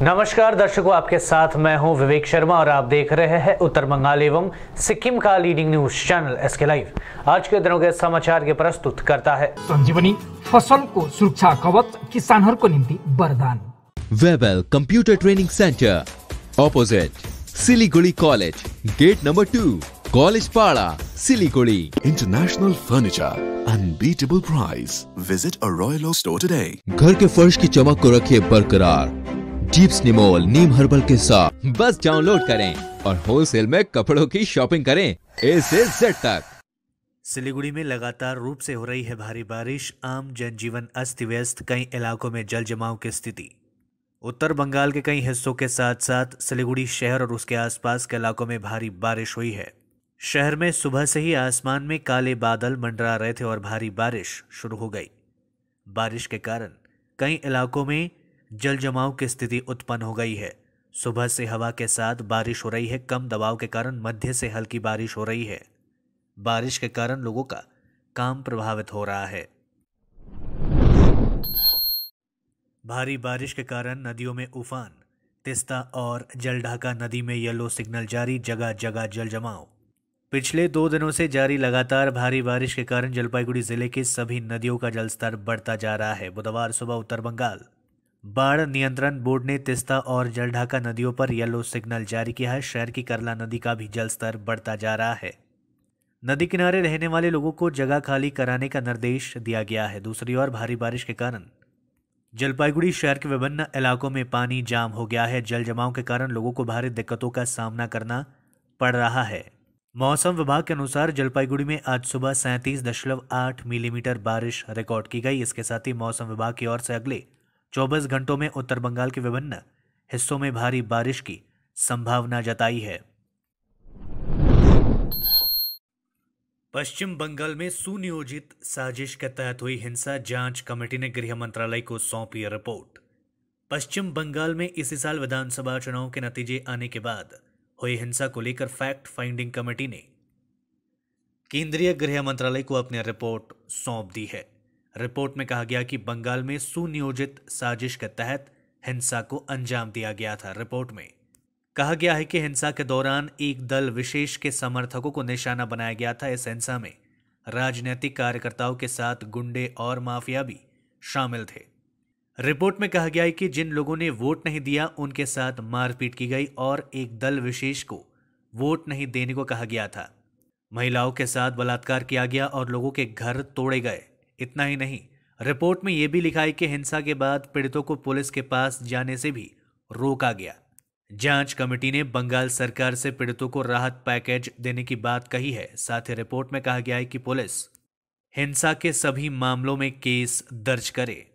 नमस्कार दर्शकों, आपके साथ मैं हूं विवेक शर्मा और आप देख रहे हैं उत्तर बंगाल एवं सिक्किम का leading news channel SK live. आज के दिनों के समाचार के प्रस्तुत करता है संजीवनी फसल को सुरक्षा कवच किसानहरु को निम्ति वरदान। Webel computer training centre opposite Siliguri college, gate number 2, college Para, Siliguri. International furniture, unbeatable price. Visit a Royal Oak store today. घर के फर्श की चमक को रखिए बरकरार जीप्स निमोल नीम हर्बल के साथ। बस डाउनलोड करें और होलसेल में कपड़ों की शॉपिंग करें ए से जेड तक। सिलीगुड़ी में लगातार रूप से हो रही है भारी बारिश, आम जनजीवन अस्त व्यस्त, कई इलाकों में जल जमाव की स्थिति। उत्तर बंगाल के कई हिस्सों के साथ साथ सिलीगुड़ी शहर और उसके आसपास के इलाकों में भारी बारिश हुई है। शहर में सुबह से ही आसमान में काले बादल मंडरा रहे थे और भारी बारिश शुरू हो गई। बारिश के कारण कई इलाकों में जल जमाव की स्थिति उत्पन्न हो गई है। सुबह से हवा के साथ बारिश हो रही है। कम दबाव के कारण मध्य से हल्की बारिश हो रही है। बारिश के कारण लोगों का काम प्रभावित हो रहा है। भारी बारिश के कारण नदियों में उफान, तिस्ता और जलढाका नदी में येलो सिग्नल जारी, जगह जगह जल जमाव। पिछले 2 दिनों से जारी लगातार भारी बारिश के कारण जलपाईगुड़ी जिले के सभी नदियों का जलस्तर बढ़ता जा रहा है। बुधवार सुबह उत्तर बंगाल बाढ़ नियंत्रण बोर्ड ने तिस्ता और जलढाका नदियों पर येलो सिग्नल जारी किया है। शहर की करला नदी का भी जलस्तर बढ़ता जा रहा है। नदी किनारे रहने वाले लोगों को जगह खाली कराने का निर्देश दिया गया है। दूसरी ओर भारी बारिश के कारण जलपाईगुड़ी शहर के विभिन्न इलाकों में पानी जाम हो गया है। जल जमाव के कारण लोगों को भारी दिक्कतों का सामना करना पड़ रहा है। मौसम विभाग के अनुसार जलपाईगुड़ी में आज सुबह 37.8 मिलीमीटर बारिश रिकॉर्ड की गई। इसके साथ ही मौसम विभाग की ओर से अगले 24 घंटों में उत्तर बंगाल के विभिन्न हिस्सों में भारी बारिश की संभावना जताई है। पश्चिम बंगाल में सुनियोजित साजिश के तहत हुई हिंसा, जांच कमेटी ने गृह मंत्रालय को सौंपी रिपोर्ट। पश्चिम बंगाल में इसी साल विधानसभा चुनाव के नतीजे आने के बाद हुई हिंसा को लेकर फैक्ट फाइंडिंग कमेटी ने केंद्रीय गृह मंत्रालय को अपनी रिपोर्ट सौंप दी है। रिपोर्ट में कहा गया कि बंगाल में सुनियोजित साजिश के तहत हिंसा को अंजाम दिया गया था। रिपोर्ट में कहा गया है कि हिंसा के दौरान एक दल विशेष के समर्थकों को निशाना बनाया गया था। इस हिंसा में राजनीतिक कार्यकर्ताओं के साथ गुंडे और माफिया भी शामिल थे। रिपोर्ट में कहा गया है कि जिन लोगों ने वोट नहीं दिया उनके साथ मारपीट की गई और एक दल विशेष को वोट नहीं देने को कहा गया था। महिलाओं के साथ बलात्कार किया गया और लोगों के घर तोड़े गए। इतना ही नहीं, रिपोर्ट में यह भी लिखा है कि हिंसा के बाद पीड़ितों को पुलिस के पास जाने से भी रोका गया। जांच कमेटी ने बंगाल सरकार से पीड़ितों को राहत पैकेज देने की बात कही है। साथ ही रिपोर्ट में कहा गया है कि पुलिस हिंसा के सभी मामलों में केस दर्ज करे।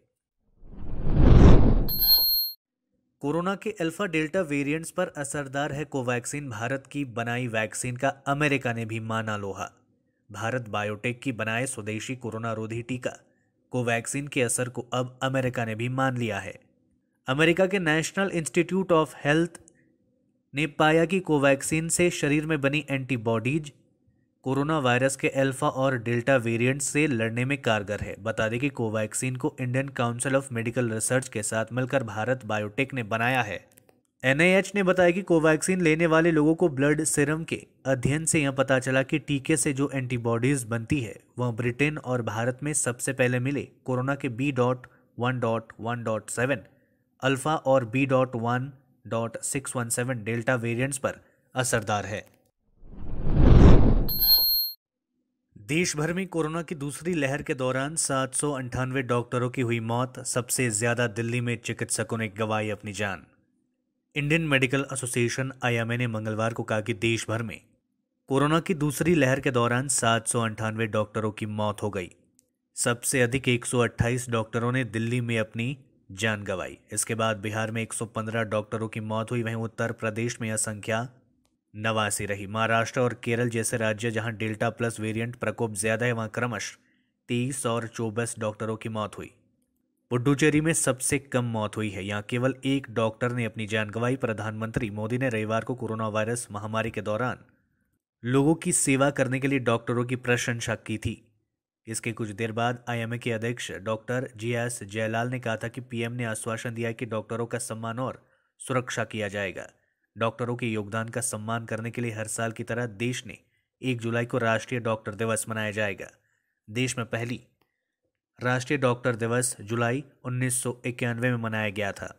कोरोना के अल्फा डेल्टा वेरिएंट्स पर असरदार है कोवैक्सीन। भारत की बनाई वैक्सीन का अमेरिका ने भी माना लोहा। भारत बायोटेक की बनाए स्वदेशी कोरोना रोधी टीका कोवैक्सीन के असर को अब अमेरिका ने भी मान लिया है। अमेरिका के नेशनल इंस्टीट्यूट ऑफ हेल्थ ने पाया कि कोवैक्सीन से शरीर में बनी एंटीबॉडीज कोरोना वायरस के अल्फा और डेल्टा वेरिएंट से लड़ने में कारगर है। बता दें कि कोवैक्सीन को Indian council of medical research के साथ मिलकर भारत बायोटेक ने बनाया है। NIH ने बताया कि कोवैक्सीन लेने वाले लोगों को ब्लड सीरम के अध्ययन से यह पता चला कि टीके से जो एंटीबॉडीज बनती है वह ब्रिटेन और भारत में सबसे पहले मिले कोरोना के B.1.1.7 अल्फा और B.1.617 डेल्टा वेरिएंट्स पर असरदार है। देश भर में कोरोना की दूसरी लहर के दौरान 798 डॉक्टरों की हुई मौत। सबसे ज्यादा दिल्ली में चिकित्सकों ने गंवाई अपनी जान। इंडियन मेडिकल एसोसिएशन IMA ने मंगलवार को कहा कि देश भर में कोरोना की दूसरी लहर के दौरान 798 डॉक्टरों की मौत हो गई। सबसे अधिक 128 डॉक्टरों ने दिल्ली में अपनी जान गंवाई। इसके बाद बिहार में 115 डॉक्टरों की मौत हुई। वहीं उत्तर प्रदेश में यह संख्या 89 रही। महाराष्ट्र और केरल जैसे राज्य जहां डेल्टा प्लस वेरिएंट प्रकोप ज्यादा है, वहां क्रमश 23 और 24 डॉक्टरों की मौत हुई। पुडुचेरी में सबसे कम मौत हुई है। यहाँ केवल 1 डॉक्टर ने अपनी जान गंवाई। प्रधानमंत्री मोदी ने रविवार को कोरोना वायरस महामारी के दौरान लोगों की सेवा करने के लिए डॉक्टरों की प्रशंसा की थी। इसके कुछ देर बाद IMA के अध्यक्ष डॉक्टर GS जयलाल ने कहा था कि PM ने आश्वासन दिया कि डॉक्टरों का सम्मान और सुरक्षा किया जाएगा। डॉक्टरों के योगदान का सम्मान करने के लिए हर साल की तरह देश ने 1 जुलाई को राष्ट्रीय डॉक्टर दिवस मनाया जाएगा। देश में पहली राष्ट्रीय डॉक्टर दिवस जुलाई 1991 में मनाया गया था।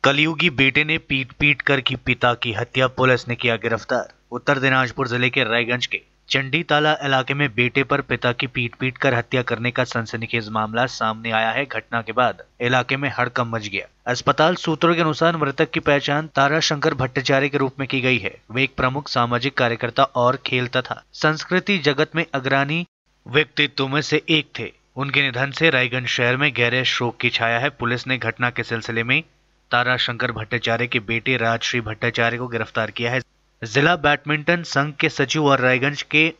कलयुगी बेटे ने पीट पीट कर की पिता की हत्या, पुलिस ने किया गिरफ्तार। उत्तर दिनाजपुर जिले के रायगंज के चंडी ताला इलाके में बेटे पर पिता की पीट पीट कर हत्या करने का सनसनीखेज मामला सामने आया है। घटना के बाद इलाके में हड़कंप मच गया। अस्पताल सूत्रों के अनुसार मृतक की पहचान ताराशंकर भट्टाचार्य के रूप में की गई है। वे एक प्रमुख सामाजिक कार्यकर्ता और खेल तथा संस्कृति जगत में अग्रणी व्यक्तित्व में से एक थे। उनके निधन से रायगंज शहर में गहरे शोक की छाया है। पुलिस ने घटना के सिलसिले में ताराशंकर भट्टाचार्य के बेटे राजश्री भट्टाचार्य को गिरफ्तार किया है। जिला बैडमिंटन संघ के सचिव और रायगंज के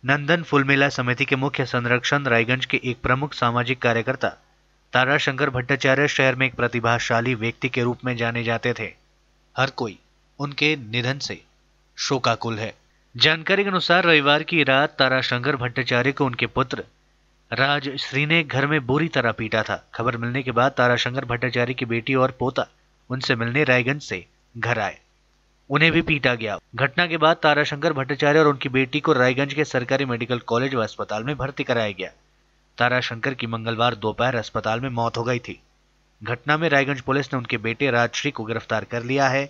नंदन फुलमेला समिति के मुख्य संरक्षक रायगंज के एक प्रमुख सामाजिक कार्यकर्ता ताराशंकर भट्टाचार्य शहर में एक प्रतिभाशाली व्यक्ति के रूप में जाने जाते थे। हर कोई उनके निधन से शोकाकुल है। जानकारी के अनुसार रविवार की रात ताराशंकर भट्टाचार्य को उनके पुत्र राजश्री ने घर में बुरी तरह पीटा था। खबर मिलने के बाद ताराशंकर भट्टाचार्य की बेटी और पोता उनसे मिलने रायगंज से घर आए। उन्हें भी पीटा गया। घटना के बाद ताराशंकर भट्टाचार्य और उनकी बेटी को रायगंज के सरकारी मेडिकल कॉलेज व अस्पताल में भर्ती कराया गया। ताराशंकर की मंगलवार दोपहर अस्पताल में मौत हो गई थी। घटना में रायगंज पुलिस ने उनके बेटे राजश्री को गिरफ्तार कर लिया है।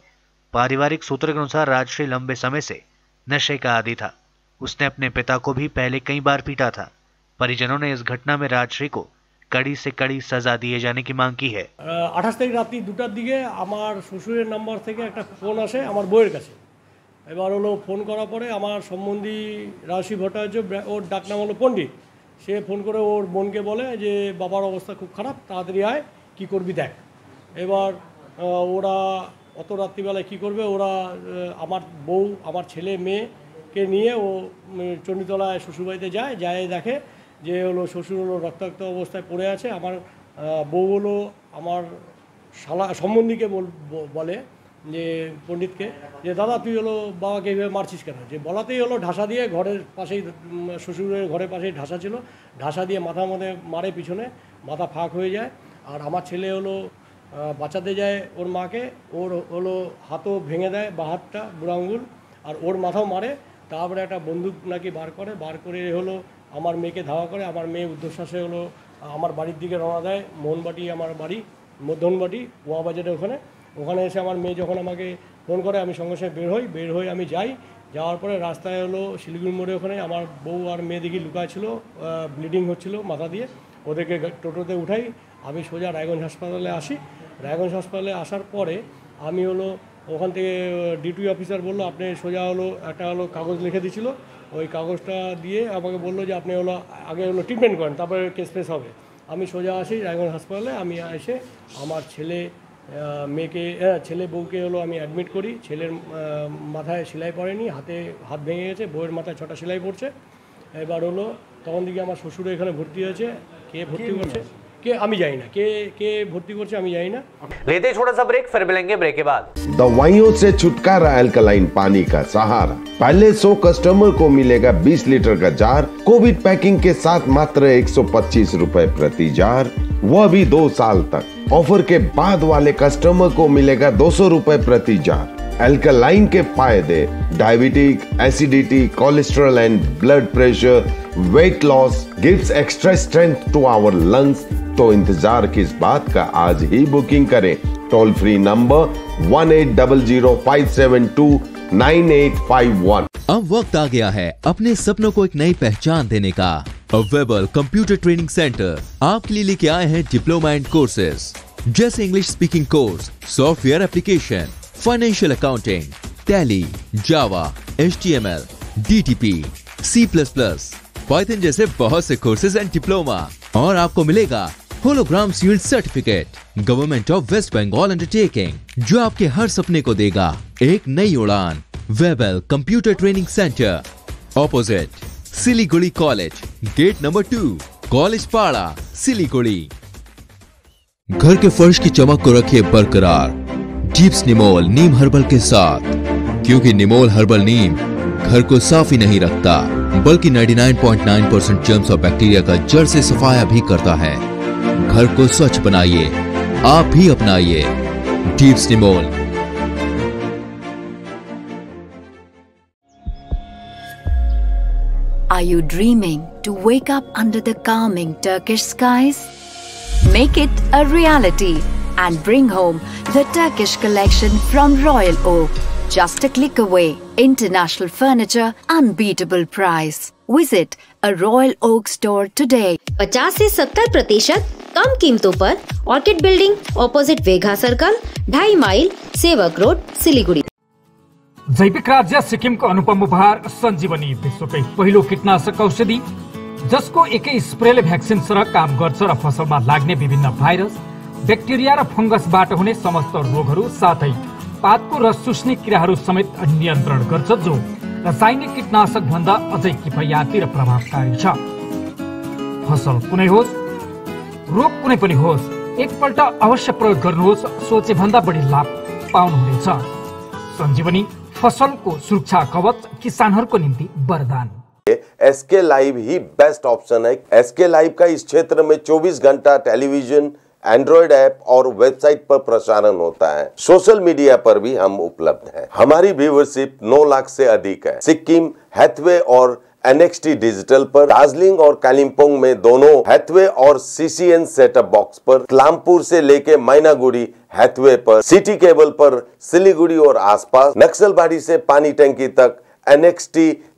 पारिवारिक सूत्रों के अनुसार राजश्री लंबे समय से नशे का आदी था। उसने अपने पिता को भी पहले कई बार पीटा था। परिजनों ने इस घटना में राजश्री को कड़ी से कड़ी सजा दिए जाने की मांग की है। 28 তারিখ রাত্রি 2টার দিকে আমার শ্বশুরের নাম্বার থেকে একটা ফোন আসে আমার বউয়ের কাছে। এবার হলো ফোন করার পরে আমার সম্বন্ধী রাজশ্রী ভট্টাচার্য, ওর ডাকনাম হলো পণ্ডিত, সে ফোন করে ওর বোনকে বলে যে বাবার অবস্থা খুব খারাপ, তাড়াতাড়ি আয়, কী করবি দেখ। এবার ওরা অত রাত্রিবেলায় কী করবে, ওরা আমার বউ আমার ছেলে মেয়েকে নিয়ে ও চণ্ডীতলায় শ্বশুরবাড়িতে যায় দেখে যে হলো শ্বশুর হলো রক্তাক্ত অবস্থায় পড়ে আছে। আমার বউ হলো আমার শালা সম্বন্ধীকে বলে যে পণ্ডিতকে যে দাদা তুই হলো বাবাকে এইভাবে মারছিস কেন, যে বলাতেই হলো ঢাসা দিয়ে ঘরের পাশেই শ্বশুরের ঘরের পাশেই ঢাসা ছিল, ঢাসা দিয়ে মাথার মধ্যে মারে, পিছনে মাথা ফাঁক হয়ে যায়। আর আমার ছেলে হলো বাঁচাতে যায় ওর মাকে, ওর হলো হাতও ভেঙে দেয়, বা হাতটা বুড়ো আঙুল, আর ওর মাথাও মারে। তারপরে একটা বন্দুক নাকি বার করে হলো আমার মেয়েকে ধাওয়া করে। আমার মেয়ে ঊর্ধ্বশ্বাসে হলো আমার বাড়ির দিকে রওনা দেয়। মোহনবাটি আমার বাড়ি, মধ্যনবাটি ওয়াবাজারের ওখানে এসে আমার মেয়ে যখন আমাকে ফোন করে আমি সঙ্গে সঙ্গে বের হই আমি যাই। যাওয়ার পরে রাস্তায় হলো শিলিগুড়ি মোড়ে ওখানে আমার বউ আর মেয়ে দেখি লুকায় ছিল, ব্লিডিং হচ্ছিল মাথা দিয়ে। ওদেরকে টোটোতে উঠাই, আমি সোজা রায়গঞ্জ হাসপাতালে আসি। রায়গঞ্জ হাসপাতালে আসার পরে আমি হলো ওখান থেকে ডিউটি অফিসার বললো আপনি সোজা হলো একটা হলো কাগজ লিখে দিয়েছিল, ওই কাগজটা দিয়ে আমাকে বললো যে আপনি হলো আগে হলো ট্রিটমেন্ট করেন, তারপরে কেস ফেস হবে। আমি সোজা আসি রায়গঞ্জ হাসপাতালে। আমি এসে আমার ছেলে বউকে হলো আমি অ্যাডমিট করি। ছেলের মাথায় সেলাই পড়েনি, হাত ভেঙে গেছে, বউয়ের মাথায় 6টা সেলাই পড়ছে। এবার হলো তখন দিকে আমার শ্বশুর এখানে ভর্তি হয়েছে। কে ভর্তি করছে আমি জানি না, কে ভর্তি করছে আমি জানি না। लेते छोटा सा ब्रेक, फिर मिलेंगे ब्रेक के बाद। दवाइयों से छुटकारा अल्कलाइन पानी का सहारा। पहले 100 कस्टमर को मिलेगा 20 लीटर का जार, कोविड पैकिंग के साथ मात्र 125 रुपए प्रति जार, वह भी 2 साल तक। ऑफर के बाद वाले कस्टमर को मिलेगा 200 रुपए प्रति जार। अल्कलाइन के फायदे diabetic, acidity, cholesterol and blood pressure, weight loss, gives extra strength to our lungs. तो इंतजार किस बात का, आज ही बुकिंग करें। Toll free number 1800-572-9851। अब वक्त आ गया है अपने सपनों को एक नई पहचान देने का। अवेलेबल कंप्यूटर ट्रेनिंग सेंटर आपके लिए लेके आए हैं डिप्लोमा एंड कोर्सेज जैसे English speaking course, software application, financial accounting, Tally, Java, HTML, DTP, C++, Python जैसे बहुत से कोर्सेज एंड डिप्लोमा। और आपको मिलेगा hologram sealed certificate government of West Bengal undertaking, जो आपके हर सपने को देगा एक नई उड़ान। Webel computer training centre, opposite Siliguri college, gate number 2, college Para, Siliguri. घर के फर्श की चमक को रखिए बरकरार जीप्स निमोल नीम हर्बल के साथ, क्योंकि निमोल हर्बल नीम घर को साफ ही नहीं रखता बल्कि 99.9% जर्म्स और बैक्टीरिया का जड़ से सफाया भी करता है। घर को स्वच्छ बनाइए आप भी अपनाइए deep स्टिमोल। Are you dreaming to wake up under the calming Turkish skies? Make it a reality and bring home the Turkish collection from Royal Oak. Just a click away. International furniture, unbeatable price. Visit a Royal Oak store today. 50 से 70% कम कीमतों पर Orchid building opposite Vega circle 2.5 mile Sevoke road Siliguri. जैविक राज्य सिक्किमको अनुपम उपहार सञ्जीवनी, विश्वकै पहिलो कीटनाशक औषधि जसको एकै स्प्रेले भ्याक्सिन सरह काम गर्छ र फसलमा लाग्ने विभिन्न भाइरस, ब्याक्टेरिया र फंगसबाट हुने समस्त रोगहरू साथै पातको रस चुस्ने किराहरू समेत नियन्त्रण गर्छ, जो रासायनिक कीटनाशक भन्दा अझै किफायती र प्रभावकारी छ। फसल कुनै होस्, रोग कुनै पनि होस्, एकपल्ट अवश्य प्रयोग गर्नुहोस्, सोचे भन्दा बढी लाभ पाउनुहुनेछ। सञ्जीवनी फसलको सुरक्षा कवच, किसानहरूको निम्ति वरदान। एसके लाइव ही बेस्ट ऑप्शन है। एसके लाइव का इस क्षेत्र में 24 घंटा टेलीविजन, एंड्रॉइड ऐप और वेबसाइट पर प्रसारण होता है। सोशल मीडिया पर भी हम उपलब्ध हैं। हमारी व्यूवरशिप 9 लाख से अधिक है। सिक्किम, हैथवे और NXT डिजिटल पर, दार्जिलिंग और कालिम्पोंग में दोनों हैथवे और CCN सेटअप बॉक्स पर, क्लामपुर से लेके मैनागुड़ी हैथवे पर, सिटी केबल पर सिलीगुड़ी और आसपास, नक्सलबाड़ी से पानी टंकी तक NXT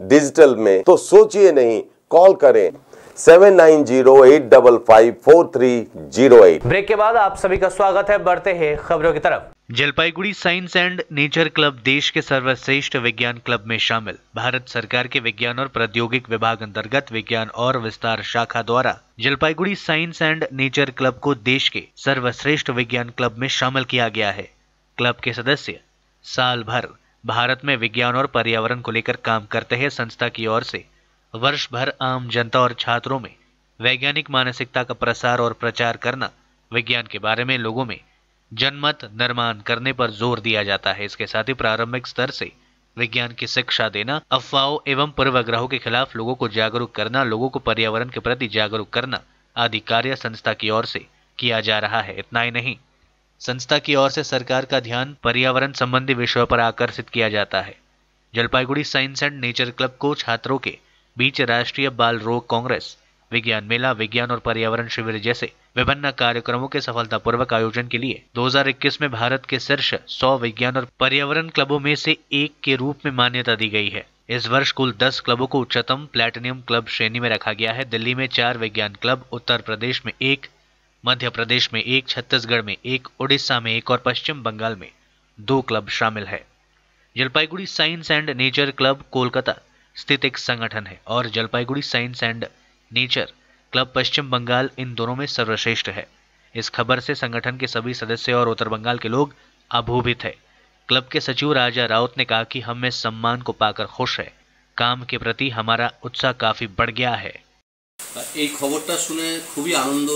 डिजिटल में। तो सोचिए नहीं, कॉल करें 7908554308। ब्रेक के बाद आप सभी का स्वागत है। बढ़ते हैं खबरों की तरफ। Jalpaiguri science and nature club देश के सर्वश्रेष्ठ विज्ञान क्लब में शामिल। भारत सरकार के विज्ञान और प्रौद्योगिक विभाग अंतर्गत विज्ञान और विस्तार शाखा द्वारा Jalpaiguri science and nature club को देश के सर्वश्रेष्ठ विज्ञान क्लब में शामिल किया गया है। क्लब के सदस्य साल भर भारत में विज्ञान और पर्यावरण को लेकर काम करते हैं। संस्था की ओर से वर्ष भर आम जनता और छात्रों में वैज्ञानिक मानसिकता का प्रसार और प्रचार करना, विज्ञान के बारे में लोगों में जनमत निर्माण करने पर जोर दिया जाता है। इसके साथ ही प्रारंभिक स्तर से विज्ञान की शिक्षा देना, अफवाहों एवं पूर्वाग्रहों के खिलाफ लोगों को जागरूक करना, लोगों को पर्यावरण के प्रति जागरूक करना आदि कार्य संस्था की ओर से किया जा रहा है। इतना ही नहीं, संस्था की ओर से सरकार का ध्यान पर्यावरण संबंधी विषयों पर आकर्षित किया जाता है। Jalpaiguri science and nature club को छात्रों के बीच राष्ट्रीय बाल रोग कांग्रेस, विज्ञान मेला, विज्ञान और पर्यावरण शिविर जैसे विभिन्न कार्यक्रमों के सफलतापूर्वक आयोजन के लिए 2021 में भारत के शीर्ष 100 विज्ञान और पर्यावरण क्लबों में से एक के रूप में मान्यता दी गई है। इस वर्ष कुल 10 क्लबों को उच्चतम प्लैटिनम क्लब श्रेणी में रखा गया है। दिल्ली में 4 विज्ञान क्लब, उत्तर प्रदेश में 1, मध्य प्रदेश में 1, छत्तीसगढ़ में 1, उड़ीसा में 1 और पश्चिम बंगाल में 2 क्लब शामिल है। Jalpaiguri science and nature club Kolkata स्थित एक संगठन है और Jalpaiguri science and nature club पश्चिम बंगाल इन दोनों में सर्वश्रेष्ठ है। इस खबर से संगठन के सभी सदस्य और उत्तर बंगाल के लोग अभूभित है। क्लब के सचिव राजा राउत ने कहा कि हम इस सम्मान को पाकर खुश है। काम के प्रति हमारा उत्साह काफी बढ़ गया है। এই খবরটা শুনে খুবই আনন্দ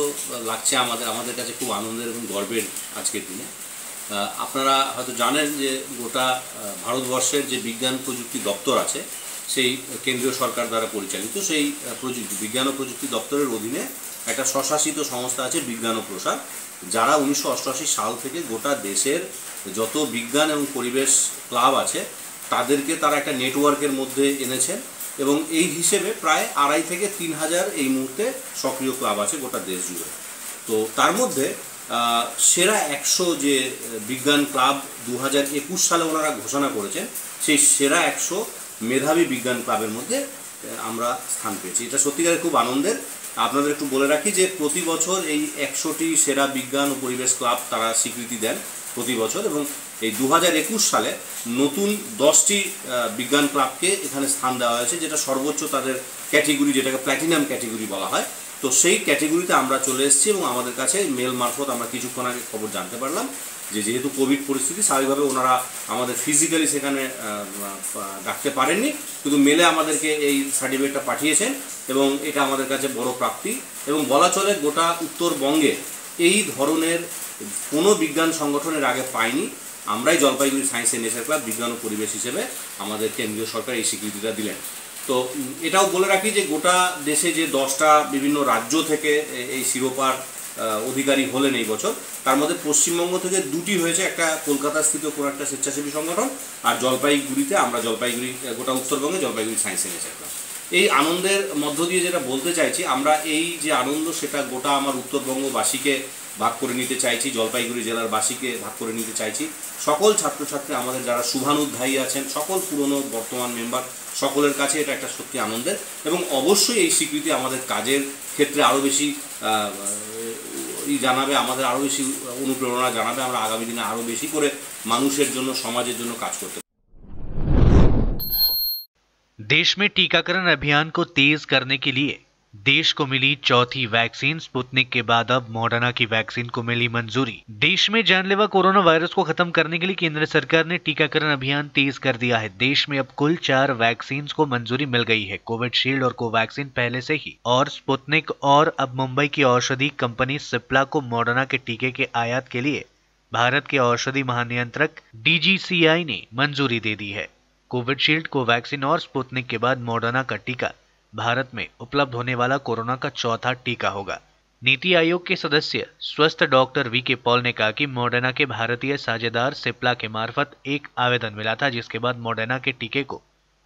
লাগছে আমাদের কাছে, খুব আনন্দের এবং গর্বের আজকের দিনে। আপনারা হয়তো জানেন যে গোটা ভারতবর্ষের যে বিজ্ঞান প্রযুক্তি দপ্তর আছে সেই কেন্দ্রীয় সরকার দ্বারা পরিচালিত সেই বিজ্ঞান ও প্রযুক্তি দপ্তরের অধীনে একটা স্বশাসিত সংস্থা আছে বিজ্ঞান ও প্রসার, যারা 1988 সাল থেকে গোটা দেশের যত বিজ্ঞান এবং পরিবেশ ক্লাব আছে তাদেরকে তারা একটা নেটওয়ার্কের মধ্যে এনেছেন এবং এই হিসেবে প্রায় 2.5 থেকে 3,000 এই মুহূর্তে সক্রিয় ক্লাব আছে গোটা দেশ জুড়ে। তো তার মধ্যে সেরা 100 যে বিজ্ঞান ক্লাব 2021 সালে ওনারা ঘোষণা করেছেন, সেই সেরা 100 মেধাবী বিজ্ঞান ক্লাবের মধ্যে আমরা স্থান পেয়েছি। এটা সত্যিকারের খুব আনন্দের। আপনাদের একটু বলে রাখি যে প্রতি বছর এই 100টি সেরা বিজ্ঞান ও পরিবেশ ক্লাব তারা স্বীকৃতি দেন প্রতি বছর, এবং এই 2021 সালে নতুন 10টি বিজ্ঞান ক্লাবকে এখানে স্থান দেওয়া হয়েছে, যেটা সর্বোচ্চ তাদের ক্যাটেগরি, যেটাকে প্ল্যাটিনাম ক্যাটেগরি বলা হয়। তো সেই ক্যাটেগরিতে আমরা চলে এসেছি এবং আমাদের কাছে মেল মারফত আমরা কিছুক্ষণ আগে খবর জানতে পারলাম যে যেহেতু কোভিড পরিস্থিতি, স্বাভাবিকভাবে ওনারা আমাদের ফিজিক্যালি সেখানে ডাকতে পারেননি, কিন্তু মেলে আমাদেরকে এই সার্টিফিকেটটা পাঠিয়েছেন এবং এটা আমাদের কাছে বড় প্রাপ্তি। এবং বলা চলে গোটা উত্তরবঙ্গে এই ধরনের কোনো বিজ্ঞান সংগঠনের আগে পায়নি। আমরাই Jalpaiguri science and nature club বিজ্ঞান ও পরিবেশ হিসেবে আমাদের কেন্দ্রীয় সরকার এই স্বীকৃতিটা দিলেন। তো এটাও বলে রাখি যে গোটা দেশে যে 10টা বিভিন্ন রাজ্য থেকে এই শিরোপার অধিকারী হলেন এই বছর। তার মধ্যে পশ্চিমবঙ্গ থেকে 2টি হয়েছে, একটা কলকাতা স্থিত কোনো একটা স্বেচ্ছাসেবী সংগঠন, আর জলপাইগুড়িতে আমরা জলপাইগুড়ি গোটা উত্তরবঙ্গে জলপাইগুড়ি সায়েন্স এনেছি একটা। এই আনন্দের মধ্য দিয়ে যেটা বলতে চাইছি, আমরা এই যে আনন্দ সেটা গোটা আমার উত্তরবঙ্গবাসীকে ভাগ করে নিতে চাইছি, জলপাইগুড়ি জেলার বাসীকে ভাগ করে নিতে চাইছি। সকল ছাত্রছাত্রী আমাদের যারা শুভানুধ্যায়ী আছেন, সকল পুরনো বর্তমান মেম্বার, সকলের কাছে এটা একটা সত্যি আনন্দের, এবং অবশ্যই এই স্বীকৃতি আমাদের কাজের ক্ষেত্রে আরও বেশি জানাবে, আমাদের আরও বেশি অনুপ্রেরণা জানাবে। আমরা আগামী দিনে আরও বেশি করে মানুষের জন্য, সমাজের জন্য কাজ করতে। देश में टीकाकरण अभियान को तेज करने के लिए देश को मिली चौथी वैक्सीन। स्पुतनिक के बाद अब मॉडर्ना की वैक्सीन को मिली मंजूरी। देश में जानलेवा कोरोना वायरस को खत्म करने के लिए केंद्र सरकार ने टीकाकरण अभियान तेज कर दिया है। देश में अब कुल 4 वैक्सीन को मंजूरी मिल गई है। कोविशील्ड और कोवैक्सीन पहले से ही, और स्पुतनिक और अब मुंबई की औषधि कंपनी सिप्ला को मॉडर्ना के टीके के आयात के लिए भारत के औषधि महानियंत्रक DGCI ने मंजूरी दे दी है। कोविशील्ड, कोवैक्सीन और स्पुतनिक के बाद मॉडर्ना का टीका भारत में उपलब्ध होने वाला कोरोना का चौथा टीका होगा। नीति आयोग के सदस्य स्वस्थ डॉक्टर VK पॉल ने कहा कि मॉडर्ना के भारतीय साझेदार सिप्ला के मार्फत एक आवेदन मिला था, जिसके बाद मॉडर्ना के टीके को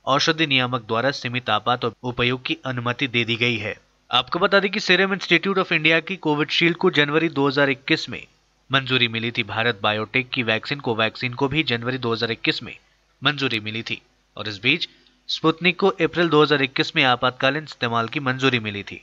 औषधि नियामक द्वारा सीमित आपात उपयोग की अनुमति दे दी गई है। आपको बता दें कि सीरम इंस्टीट्यूट ऑफ इंडिया की कोविशील्ड को जनवरी 2021 में मंजूरी मिली थी। भारत बायोटेक की वैक्सीन कोवैक्सीन को भी जनवरी 2021 में मंजूरी मिली थी, और इस बीच स्पुतनिक को अप्रैल 2021 में आपातकालीन इस्तेमाल की मंजूरी मिली थी।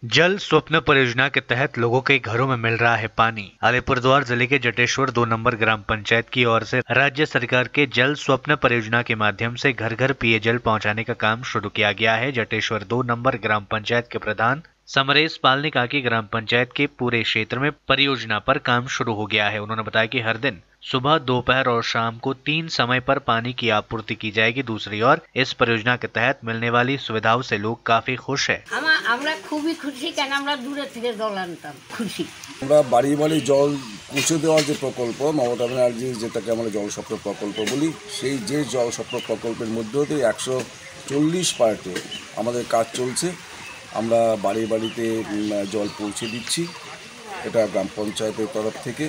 जल स्वप्न परियोजना के तहत लोगों के घरों में मिल रहा है पानी। अलीपुरद्वार जिले के जटेश्वर 2 नंबर ग्राम पंचायत की ओर से राज्य सरकार के जल स्वप्न परियोजना के माध्यम से घर घर पेयजल पहुंचाने का काम शुरू किया गया है। जटेश्वर 2 नंबर ग्राम पंचायत के प्रधान समरेश पाल ने कहा कि ग्राम पंचायत के पूरे क्षेत्र में परियोजना पर काम शुरू हो गया है। उन्होंने बताया कि हर दिन सुबह, दोपहर और शाम को 3 समय पर पानी की आपूर्ति की जाएगी। दूसरी ओर इस परियोजना के तहत मिलने वाली सुविधाओं से लोग काफी खुश है। আমরা খুবই খুশি, কেন আমরা দূরে থেকে জল আনতাম, খুশি। আমরা বাড়ি বাড়ি জল পৌঁছে দেওয়ার যে প্রকল্প, মমতা ব্যানার্জি যেটাকে আমরা জল স্বপ্ন প্রকল্প বলি, সেই যে জল স্বপ্ন প্রকল্পের মধ্যে দিয়ে 140 পার্টে আমাদের কাজ চলছে। আমরা বাড়ি বাড়িতে জল পৌঁছে দিচ্ছি, এটা গ্রাম পঞ্চায়েতের তরফ থেকে।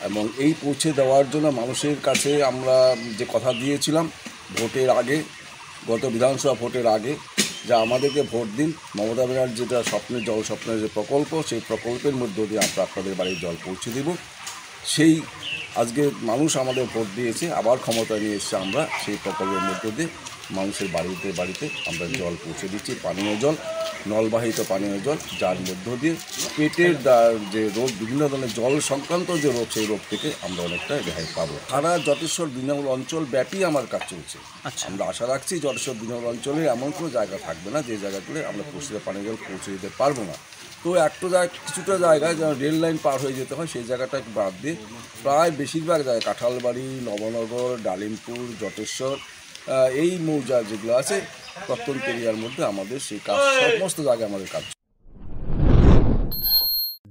এবং এই পৌঁছে দেওয়ার জন্য মানুষের কাছে আমরা যে কথা দিয়েছিলাম ভোটের আগে, গত বিধানসভা ভোটের আগে, যা আমাদেরকে ভোট দিন, মমতা ব্যানার্জি যেটা স্বপ্নের জল স্বপ্নের যে প্রকল্প, সেই প্রকল্পের মধ্য দিয়ে আমরা আপনাদের বাড়ির জল পৌঁছে দেব। সেই আজকে মানুষ আমাদের ভোট দিয়েছে, আবার ক্ষমতা নিয়ে এসছে, আমরা সেই প্রকল্পের মধ্য দিয়ে মানুষের বাড়িতে বাড়িতে আমরা জল পৌঁছে দিচ্ছি। পানীয় জল, নলবাহিত পানীয় জল, যার মধ্য দিয়ে পেটের যে রোগ, বিভিন্ন ধরনের জল সংক্রান্ত যে রোগ, সেই রোগ থেকে আমরা অনেকটা রেহাই পাবো। সারা জটেশ্বর বিনামূল অঞ্চল ব্যাপী আমার কাজ চলছে। আমরা আশা রাখছি জটেশ্বর বিনামূল অঞ্চলে এমন কোনো জায়গা থাকবে না যে জায়গাগুলো আমরা পরিষ্কার পানীয় জল পৌঁছে দিতে পারবো না। তো কিছুটা জায়গায় যেন রেল লাইন পার হয়ে যেতে হয়, সেই জায়গাটাকে বাদ দিয়ে প্রায় বেশিরভাগ জায়গায় কাঁঠালবাড়ি, নবনগর, ডালিমপুর, জটেশ্বর, এই মৌজা যেগুলো আছে প্রত্যন্ত এরিয়ার মধ্যে আমাদের সেই কাজ, সমস্ত জায়গায় আমাদের কাজ।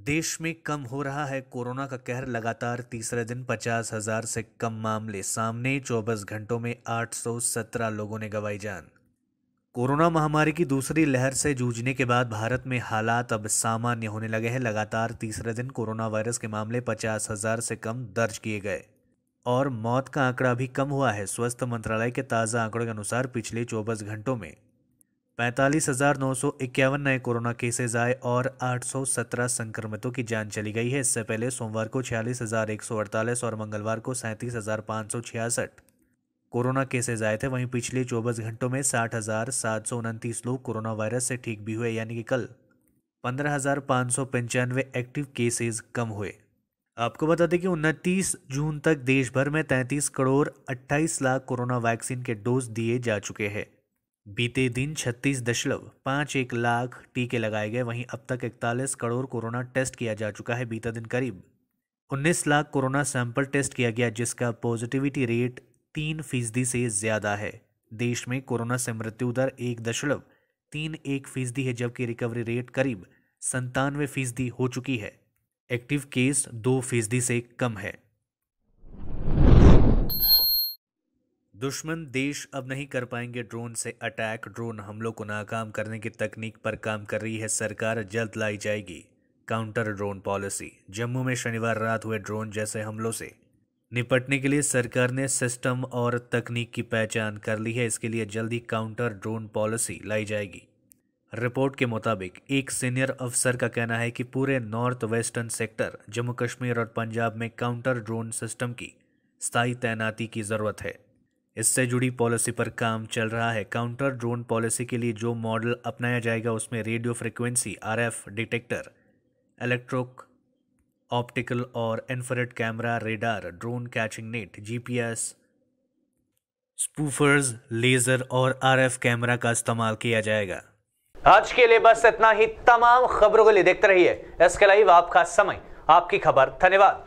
देश में कम हो रहा है कोरोना का कहर। लगातार तीसरे दिन 50,000 से कम मामले सामने। 24 घंटों में 817 लोगों ने गंवाई जान। कोरोना महामारी की दूसरी लहर से जूझने के बाद भारत में हालात अब सामान्य होने लगे हैं। लगातार तीसरे दिन कोरोना वायरस के मामले 50,000 से कम दर्ज किए गए और मौत का आंकड़ा भी कम हुआ है। स्वास्थ्य मंत्रालय के ताज़ा आंकड़ों के अनुसार पिछले 24 घंटों में 45,951 नए कोरोना केसेज आए और 817 संक्रमितों की जान चली गई है। इससे पहले सोमवार को 46,148 और मंगलवार को 37,566 कोरोना केसेज आए थे। वहीं पिछले 24 घंटों में 60,729 लोग कोरोना वायरस से ठीक भी हुए, यानी कि कल 15,595 एक्टिव केसेज कम हुए। आपको बता दें कि 29 जून तक देश भर में 33 करोड़ 28 लाख कोरोना वैक्सीन के डोज दिए जा चुके हैं। बीते दिन 36.51 लाख टीके लगाए गए। वहीं अब तक 41 करोड़ कोरोना टेस्ट किया जा चुका है। बीते दिन करीब 19 लाख कोरोना सैंपल टेस्ट किया गया, जिसका पॉजिटिविटी रेट 3% से ज्यादा है। देश में कोरोना से मृत्यु दर 1.31% है, जबकि रिकवरी रेट करीब 97% हो चुकी है। एक्टिव केस 2% से कम है। दुश्मन देश अब नहीं कर पाएंगे ड्रोन से अटैक। ड्रोन हमलों को नाकाम करने की तकनीक पर काम कर रही है सरकार, जल्द लाई जाएगी काउंटर ड्रोन पॉलिसी। जम्मू में शनिवार रात हुए ड्रोन जैसे हमलों से निपटने के लिए सरकार ने सिस्टम और तकनीक की पहचान कर ली है। इसके लिए जल्दी काउंटर ड्रोन पॉलिसी लाई जाएगी। रिपोर्ट के मुताबिक एक सीनियर अफसर का कहना है कि पूरे north western sector Jammu Kashmir और पंजाब में काउंटर ड्रोन सिस्टम की स्थायी तैनाती की ज़रूरत है। इससे जुड़ी पॉलिसी पर काम चल रहा है। काउंटर ड्रोन पॉलिसी के लिए जो मॉडल अपनाया जाएगा उसमें radio frequency RF detector, electric optical और infrared camera, radar, drone catching net, GPS, spoofers, laser और RF कैमरा का इस्तेमाल किया जाएगा। आज के लिए बस इतना ही। तमाम खबरों के लिए देखते रहिए SK लाइव, आपका समय आपकी खबर। धन्यवाद।